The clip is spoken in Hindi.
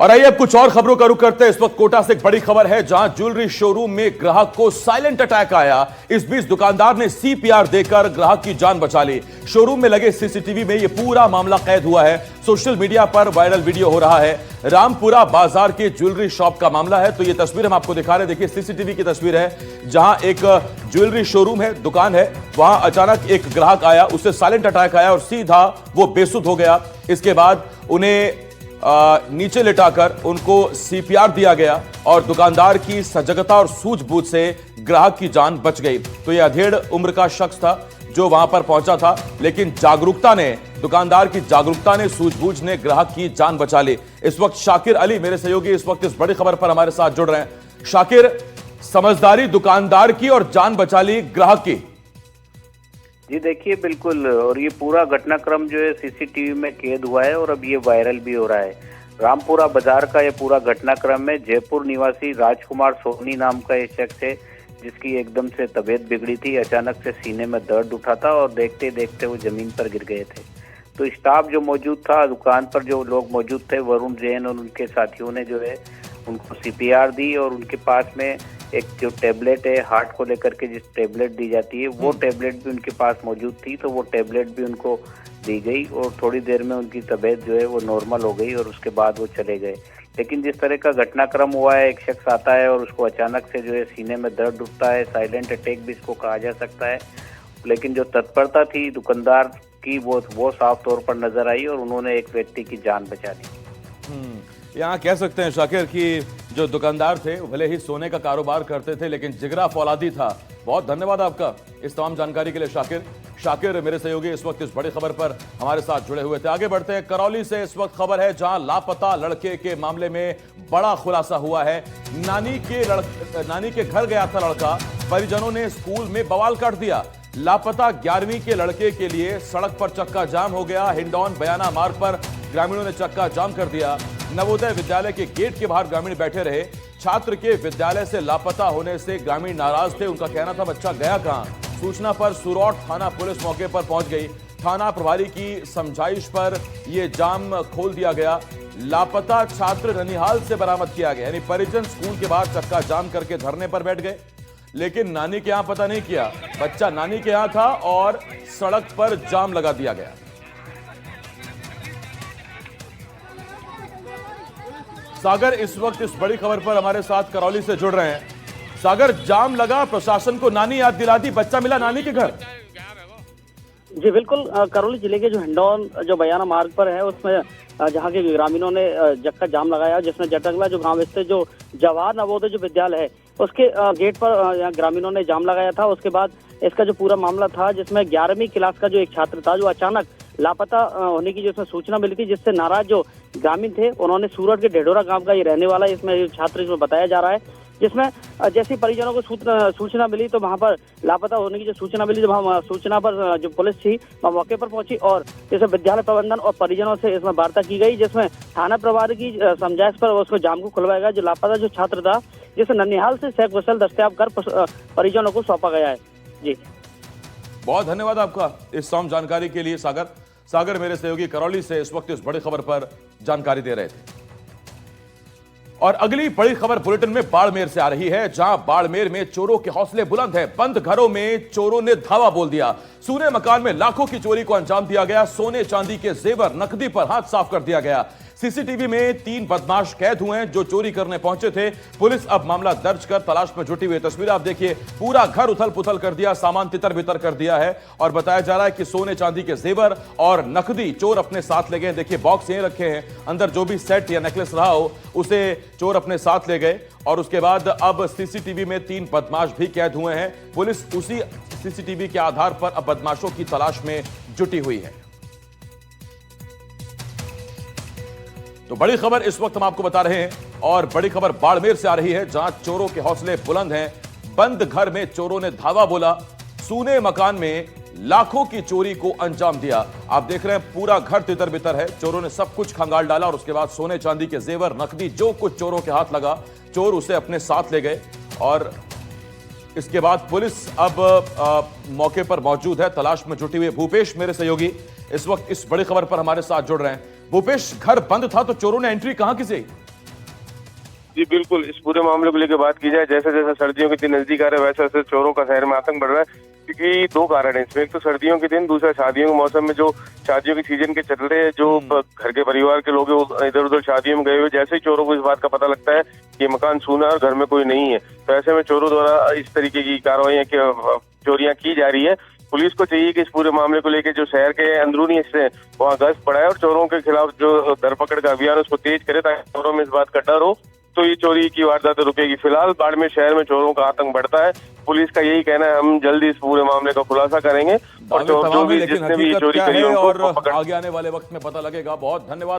और आइए अब कुछ और खबरों का रुख करते हैं। इस वक्त कोटा से एक बड़ी खबर है, जहां ज्वेलरी शोरूम में ग्राहक को साइलेंट अटैक आया। इस बीच दुकानदार ने सीपीआर देकर ग्राहक की जान बचा ली। शोरूम में लगे सीसीटीवी में यह पूरा मामला कैद हुआ है। सोशल मीडिया पर वायरल वीडियो हो रहा है। रामपुरा बाजार के ज्वेलरी शॉप का मामला है। तो यह तस्वीर हम आपको दिखा रहे हैं। देखिए सीसीटीवी की तस्वीर है, जहां एक ज्वेलरी शोरूम है, दुकान है, वहां अचानक एक ग्राहक आया, उससे साइलेंट अटैक आया और सीधा वो बेसुध हो गया। इसके बाद उन्हें नीचे लिटाकर उनको सीपीआर दिया गया और दुकानदार की सजगता और सूझबूझ से ग्राहक की जान बच गई। तो यह अधेड़ उम्र का शख्स था जो वहां पर पहुंचा था, लेकिन जागरूकता ने, दुकानदार की जागरूकता ने, सूझबूझ ने ग्राहक की जान बचा ली। इस वक्त शाकिर अली मेरे सहयोगी इस वक्त इस बड़ी खबर पर हमारे साथ जुड़ रहे हैं। शाकिर, समझदारी दुकानदार की और जान बचा ली ग्राहक की। जी देखिए, बिल्कुल, और ये पूरा घटनाक्रम जो है सीसीटीवी में कैद हुआ है और अब ये वायरल भी हो रहा है। रामपुरा बाजार का ये पूरा घटनाक्रम में जयपुर निवासी राजकुमार सोनी नाम का ये शख्स है, जिसकी एकदम से तबीयत बिगड़ी थी। अचानक से सीने में दर्द उठा था और देखते देखते वो जमीन पर गिर गए थे। तो स्टाफ जो मौजूद था, दुकान पर जो लोग मौजूद थे, वरुण जैन और उनके साथियों ने जो है उनको सीपीआर दी और उनके पास में एक जो टेबलेट है, हार्ट को लेकर के जिस टेबलेट दी जाती है, वो टेबलेट भी उनके पास मौजूद थी। तो वो टेबलेट भी उनको दी गई और थोड़ी देर में उनकी तबीयत जो है वो नॉर्मल हो गई और उसके बाद वो चले गए। लेकिन जिस तरह का घटनाक्रम हुआ है, एक शख्स आता है और उसको अचानक से जो है सीने में दर्द उठता है, साइलेंट अटैक भी इसको कहा जा सकता है। लेकिन जो तत्परता थी दुकानदार की वो साफ तौर पर नजर आई और उन्होंने एक व्यक्ति की जान बचा ली। यहाँ कह सकते हैं शाकिर कि जो दुकानदार थे भले ही सोने का कारोबार करते थे, लेकिन जिगरा फौलादी था। बहुत धन्यवाद आपका इस तमाम जानकारी के लिए शाकिर। शाकिर मेरे सहयोगी इस वक्त इस बड़ी खबर पर हमारे साथ जुड़े हुए थे। आगे बढ़ते हैं, करौली से इस वक्त खबर है, जहां लापता लड़के के मामले में बड़ा खुलासा हुआ है। नानी के घर गया था लड़का, परिजनों ने स्कूल में बवाल काट दिया। लापता 11वीं के लड़के के लिए सड़क पर चक्का जाम हो गया। हिंडौन बयाना मार्ग पर ग्रामीणों ने चक्का जाम कर दिया। नवोदय विद्यालय के गेट के बाहर ग्रामीण बैठे रहे। छात्र के विद्यालय से लापता होने से ग्रामीण नाराज थे। उनका कहना था बच्चा गया कहां। सूचना पर सुरौट थाना पुलिस मौके पर पहुंच गई। थाना प्रभारी की समझाइश पर यह जाम खोल दिया गया। लापता छात्र ननिहाल से बरामद किया गया। यानी परिजन स्कूल के बाहर चक्का जाम करके धरने पर बैठ गए, लेकिन नानी के यहां पता नहीं किया। बच्चा नानी के यहां था और सड़क पर जाम लगा दिया गया। सागर इस वक्त इस बड़ी खबर पर हमारे साथ करौली से जुड़ रहे हैं। सागर, जाम लगा, प्रशासन को नानी याद दिला दी, बच्चा मिला नानी के घर। जी बिल्कुल, करौली जिले के जो हिंडौन जो बयाना मार्ग पर है, उसमें जहां के ग्रामीणों ने चक्का जाम लगाया, जिसमें जटंगला जो गांव स्थित जो जवाहर नवोदय जो विद्यालय है, उसके गेट पर ग्रामीणों ने जाम लगाया था। उसके बाद इसका जो पूरा मामला था, जिसमें 11वीं क्लास का जो एक छात्र था जो अचानक लापता होने की जिसमें सूचना मिली थी, जिससे नाराज जो ग्रामीण थे उन्होंने सूरत के ढेडोरा गांव का ये रहने वाला इसमें छात्र इसमें बताया जा रहा है, जिसमें जैसे परिजनों को सूचना मिली तो वहां पर लापता होने की जो सूचना मिली, जब हम सूचना पर जो पुलिस थी वह मौके पर पहुंची और जैसे विद्यालय प्रबंधन और परिजनों से इसमें वार्ता की गई, जिसमें थाना प्रभारी की समझाइश पर उसको जाम को खुलवाया गया। जो लापता जो छात्र था, जिसे ननिहाल से शेख वसल दस्तयाब कर परिजनों को सौंपा गया है। जी बहुत धन्यवाद आपका इस तमाम जानकारी के लिए सागर। सागर मेरे सहयोगी करौली से इस वक्त इस बड़ी खबर पर जानकारी दे रहे थे। और अगली बड़ी खबर बुलेटिन में बाड़मेर से आ रही है, जहां बाड़मेर में चोरों के हौसले बुलंद हैं। बंद घरों में चोरों ने धावा बोल दिया। सूने मकान में लाखों की चोरी को अंजाम दिया गया। सोने चांदी के जेवर, नकदी पर हाथ साफ कर दिया गया। सीसीटीवी में 3 बदमाश कैद हुए हैं जो चोरी करने पहुंचे थे। पुलिस अब मामला दर्ज कर तलाश में जुटी हुई। तस्वीर आप देखिए, पूरा घर उथल पुथल कर दिया, सामान तितर बितर कर दिया है और बताया जा रहा है कि सोने चांदी के जेवर और नकदी चोर अपने साथ ले गए। देखिए बॉक्स यहीं रखे हैं, अंदर जो भी सेट या नेकलेस रहा हो उसे चोर अपने साथ ले गए। और उसके बाद अब सीसीटीवी में 3 बदमाश भी कैद हुए हैं। पुलिस उसी सीसीटीवी के आधार पर अब बदमाशों की तलाश में जुटी हुई है। तो बड़ी खबर इस वक्त हम आपको बता रहे हैं और बड़ी खबर बाड़मेर से आ रही है, जहां चोरों के हौसले बुलंद हैं। बंद घर में चोरों ने धावा बोला, सूने मकान में लाखों की चोरी को अंजाम दिया। आप देख रहे हैं पूरा घर तितर बितर है। चोरों ने सब कुछ खंगाल डाला और उसके बाद सोने चांदी के जेवर, नकदी, जो कुछ चोरों के हाथ लगा, चोर उसे अपने साथ ले गए। और इसके बाद पुलिस अब मौके पर मौजूद है, तलाश में जुटी हुई। भूपेश मेरे सहयोगी इस वक्त इस बड़ी खबर पर हमारे साथ जुड़ रहे हैं। भूपेश, घर बंद था तो चोरों ने एंट्री कहां की? जी बिल्कुल, इस पूरे मामले को लेकर बात की जाए, जैसे जैसे सर्दियों के दिन नजदीक आ रहे हैं वैसे वैसे चोरों का शहर में आतंक बढ़ रहा है। क्योंकि दो कारण है इसमें, एक तो सर्दियों के दिन, दूसरा शादियों के मौसम में जो शादियों के सीजन के चल रहे हैं, जो घर के परिवार के लोग हैं वो इधर उधर शादियों में गए हुए, जैसे ही चोरों को इस बात का पता लगता है कि मकान सूना है और घर में कोई नहीं है, तो ऐसे में चोरों द्वारा इस तरीके की कार्रवाइयां चोरियां की जा रही है। पुलिस को चाहिए कि इस पूरे मामले को लेकर जो शहर के अंदरूनी हिस्से हैं वहाँ गश्त बढ़ाए और चोरों के खिलाफ जो धरपकड़ का अभियान उसको तेज करे, ताकि चोरों में इस बात का डर हो तो ये चोरी की वारदातें रुकेगी। फिलहाल बाड़मेर शहर में चोरों का आतंक बढ़ता है। पुलिस का यही कहना है, हम जल्दी इस पूरे मामले का खुलासा करेंगे और जो भी लेकिन जिसने भी हकीकत चोरी क्या करी है है और उनको पकड़ आगे आने वाले वक्त में पता लगेगा। बहुत धन्यवाद।